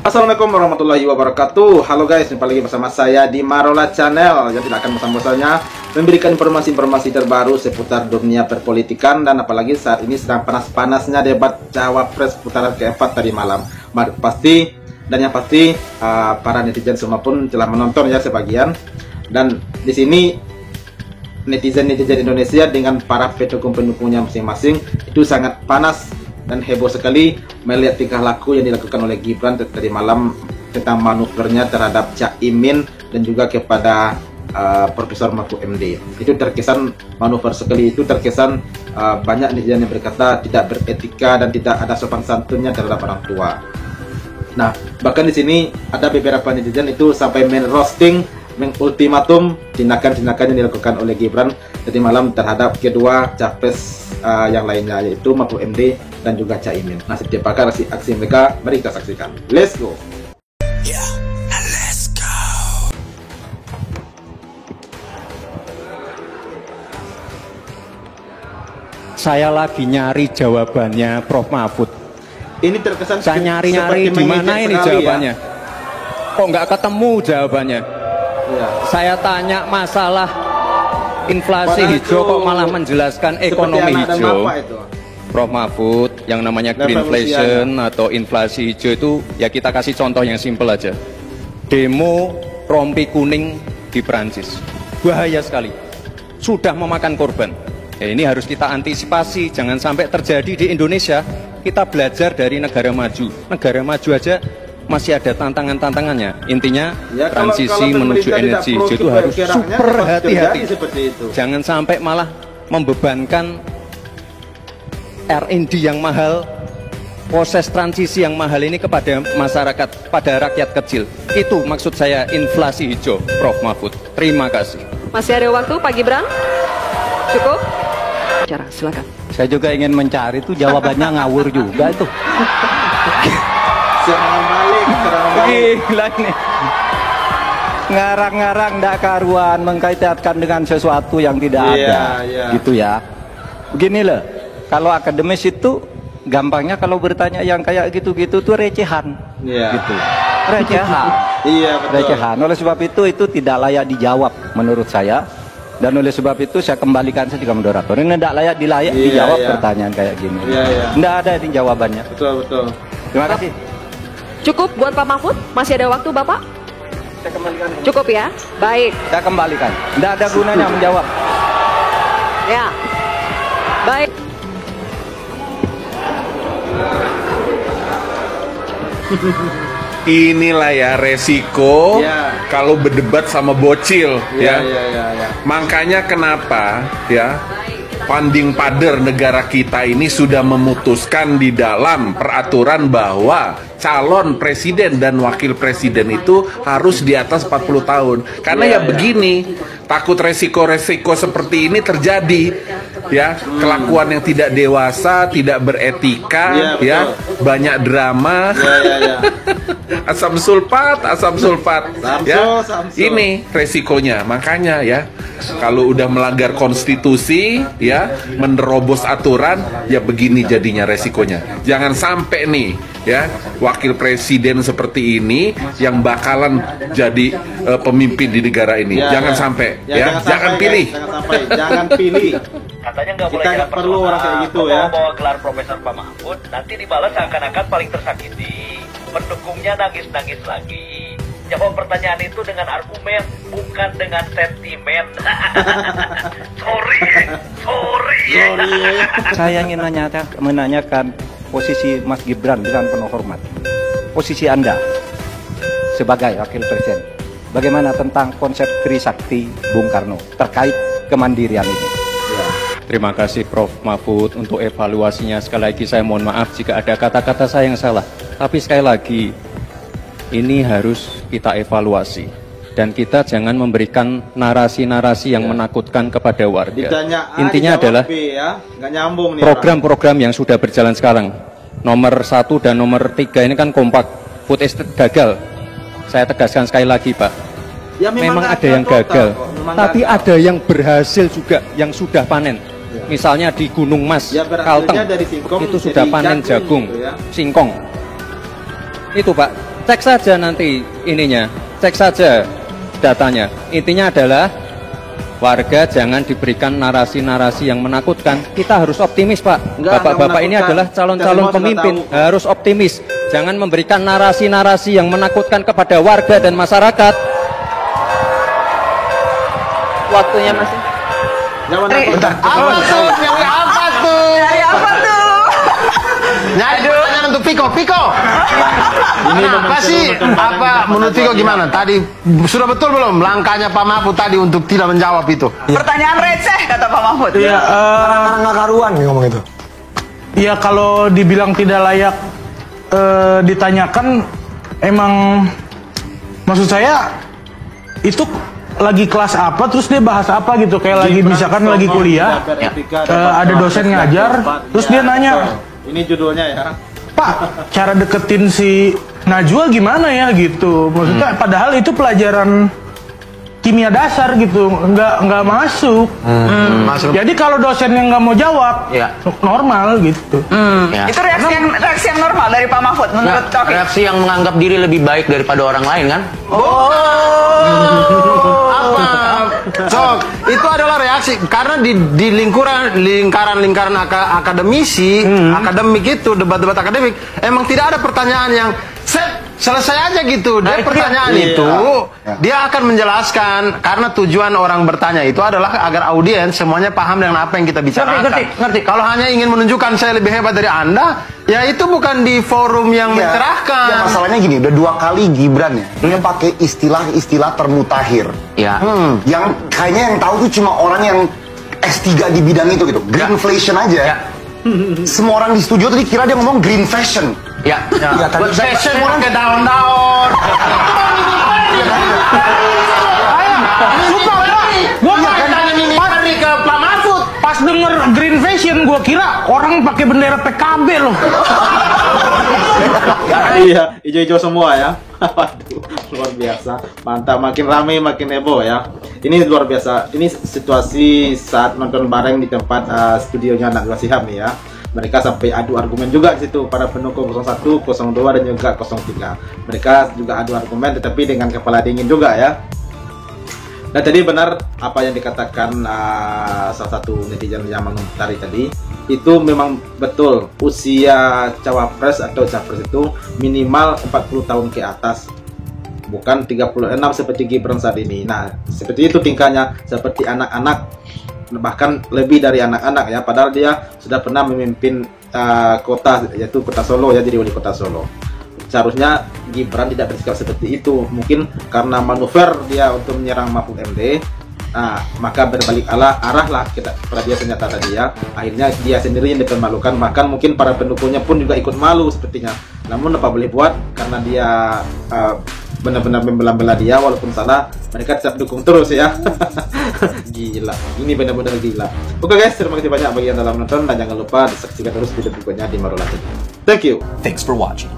Assalamualaikum warahmatullahi wabarakatuh. Halo guys, jumpa lagi bersama saya di Marola Channel yang tidak akan bosan-bosannya memberikan informasi-informasi terbaru seputar dunia perpolitikan, dan apalagi saat ini sedang panas-panasnya debat cawapres putaran keempat tadi malam. Yang pasti para netizen semua pun telah menonton ya sebagian, dan di sini netizen-netizen Indonesia dengan para pendukung-pendukungnya masing-masing itu sangat panas dan heboh sekali melihat tingkah laku yang dilakukan oleh Gibran tadi malam tentang manuvernya terhadap Caimin dan juga kepada Profesor Mahfud MD. Itu terkesan manuver sekali, itu terkesan banyak netizen yang berkata tidak beretika dan tidak ada sopan santunnya terhadap orang tua. Nah, bahkan di sini ada beberapa netizen itu sampai roasting, mengultimatum tindakan-tindakan yang dilakukan oleh Gibran tadi malam terhadap kedua capres yang lainnya, yaitu Mahfud MD dan juga Caimin. Nah, seperti apakah aksi mereka? Mari kita saksikan. Let's go. Yeah, let's go. Saya lagi nyari jawabannya Prof Mahfud. Ini terkesan saya nyari-nyari di mana ini jawabannya. Ya? Kok nggak ketemu jawabannya? Ya. Saya tanya masalah inflasi hijau kok malah menjelaskan ekonomi hijau. Prof Mahfud, yang namanya greenflation atau inflasi hijau itu ya kita kasih contoh yang simpel aja. Demo rompi kuning di Perancis, bahaya sekali, sudah memakan korban. Ya, ini harus kita antisipasi, jangan sampai terjadi di Indonesia. Kita belajar dari negara maju. Negara maju aja masih ada tantangan-tantangannya. Intinya ya, transisi menuju energi hijau itu harus super hati-hati. Jangan sampai malah membebankan R&D yang mahal, proses transisi yang mahal ini kepada masyarakat, pada rakyat kecil. Itu maksud saya inflasi hijau, Prof Mahfud. Terima kasih. Masih ada waktu, Pak Gibran? Cukup? Cara, silakan. Saya juga ingin mencari itu jawabannya ngawur juga itu. Serangan balik. Gila ini. Ngarang-ngarang ndak karuan, mengkaitkan dengan sesuatu yang tidak ada. Gitu ya. Begini loh. Kalau akademis itu gampangnya kalau bertanya yang kayak gitu-gitu tuh recehan, gitu. Recehan, iya betul. Recehan. Oleh sebab itu tidak layak dijawab menurut saya. Dan oleh sebab itu saya kembalikan saja ke moderator. Ini tidak layak dijawab pertanyaan kayak gini. Tidak ada ini jawabannya. Betul. Terima kasih. Cukup buat Pak Mahfud? Masih ada waktu Bapak? Saya kembalikan. Cukup ya? Baik. Saya kembalikan. Tidak ada gunanya menjawab. Ya. Baik. Inilah ya resiko kalau berdebat sama bocil ya. Makanya kenapa ya panding pader negara kita ini sudah memutuskan di dalam peraturan bahwa calon presiden dan wakil presiden itu harus di atas 40 tahun. Karena begini, takut resiko-resiko seperti ini terjadi. Ya, kelakuan yang tidak dewasa, tidak beretika, banyak drama, asam sulfat, ini resikonya. Makanya ya, kalau udah melanggar konstitusi, ya, menerobos aturan, ya begini jadinya resikonya. Jangan sampai nih, ya, wakil presiden seperti ini yang bakalan jadi pemimpin di negara ini. Jangan sampai, jangan pilih. Jangan pilih. Katanya nggak boleh kita perlu orang kayak gitu ya. Bawa gelar Profesor Pak Mahfud, nanti dibalas seakan-akan paling tersakiti. Pendukungnya nangis-nangis lagi. Jawab pertanyaan itu dengan argumen, bukan dengan sentimen. Sorry. Saya ingin menanyakan posisi Mas Gibran dengan penuh hormat. Posisi Anda sebagai wakil presiden, bagaimana tentang konsep Trisakti Bung Karno terkait kemandirian ini? Terima kasih Prof Mahfud untuk evaluasinya. Sekali lagi saya mohon maaf jika ada kata-kata saya yang salah. Tapi sekali lagi, ini harus kita evaluasi. Dan kita jangan memberikan narasi-narasi yang menakutkan kepada warga. Intinya adalah program-program yang sudah berjalan sekarang. Nomor 1 dan nomor 3 ini kan kompak. Food estate gagal. Saya tegaskan sekali lagi Pak. Memang ada yang gagal. Tapi ada yang berhasil juga, yang sudah panen. Misalnya di Gunung Mas, Kalteng, itu sudah panen jagung, singkong. Itu Pak, Cek saja nanti ininya, cek saja datanya. Intinya adalah warga jangan diberikan narasi-narasi yang menakutkan. Kita harus optimis, Pak. Bapak-bapak ini adalah calon-calon pemimpin, harus optimis. Jangan memberikan narasi-narasi yang menakutkan kepada warga dan masyarakat. Waktunya masih. Bentar. Apa tuh? Apa tuh? Dari apa tuh? Nyari pertanyaan untuk Viko. Kenapa sih? Apa menurut Viko gimana? Tadi sudah betul belum langkahnya Pak Mahfud tadi untuk tidak menjawab itu? Pertanyaan receh kata Pak Mahfud. Iya, nggak karuan nih ngomong itu. Iya, kalau dibilang tidak layak ditanyakan, emang maksud saya itu lagi kelas apa, terus dia bahas apa gitu, kayak lagi misalkan lagi kuliah, ada dosen ngajar, terus dia nanya, ini judulnya ya, Pak, cara deketin si Najwa gimana ya gitu, maksudnya padahal itu pelajaran kimia dasar gitu, nggak masuk. Jadi kalau dosen yang nggak mau jawab, normal gitu. Itu reaksi yang normal dari Pak Mahfud menurut Coki. Reaksi yang menganggap diri lebih baik daripada orang lain kan? Sok, itu adalah reaksi karena di lingkaran akademisi, akademik itu debat-debat akademik, emang tidak ada pertanyaan yang selesai aja gitu. Dia pertanyaan itu dia akan menjelaskan karena tujuan orang bertanya itu adalah agar audiens semuanya paham dengan apa yang kita bicarakan. Ngerti. Kalau hanya ingin menunjukkan saya lebih hebat dari Anda, ya itu bukan di forum yang mencerahkan. Ya, masalahnya gini, udah 2 kali Gibran ya, dia pakai istilah termutakhir. Yang kayaknya yang tahu tuh cuma orang yang S3 di bidang itu gitu. Greenflation aja. Semua orang di studio tadi kira dia ngomong green fashion. Tadi fashion pakai daun-daun. Gue tanya ke Pak Mahfud, pas denger green fashion, gue kira orang pakai bendera PKB loh. Iya, hijau-hijau semua ya. Waduh, luar biasa, mantap, makin ramai makin heboh ya. Ini luar biasa, ini situasi saat nonton bareng di tempat studionya Najwa Shihab nih ya. Mereka sampai adu argumen juga di situ, para pendukung 01, 02 dan juga 03. Mereka juga adu argumen tetapi dengan kepala dingin juga ya. Nah, jadi benar apa yang dikatakan salah satu netizen yang mengomentari tadi, itu memang betul usia cawapres atau capres itu minimal 40 tahun ke atas, bukan 36 seperti Gibran saat ini. Nah, seperti itu tingkahnya, seperti anak-anak, bahkan lebih dari anak-anak ya, padahal dia sudah pernah memimpin kota, yaitu kota Solo ya, jadi wali kota Solo. Seharusnya Gibran tidak bersikap seperti itu, mungkin karena manuver dia untuk menyerang Mahfud MD. Nah, maka berbalik arah lah kita pada dia senjata tadi ya. Akhirnya dia sendiri yang dipermalukan, bahkan mungkin para pendukungnya pun juga ikut malu sepertinya. Namun apa boleh buat, karena dia benar-benar membela-bela dia walaupun salah, mereka tetap dukung terus ya. Gila, ini benar-benar gila. Oke guys, terima kasih banyak bagi yang telah menonton, dan jangan lupa saksikan terus video berikutnya di Marola TV. Thank you. Thanks for watching.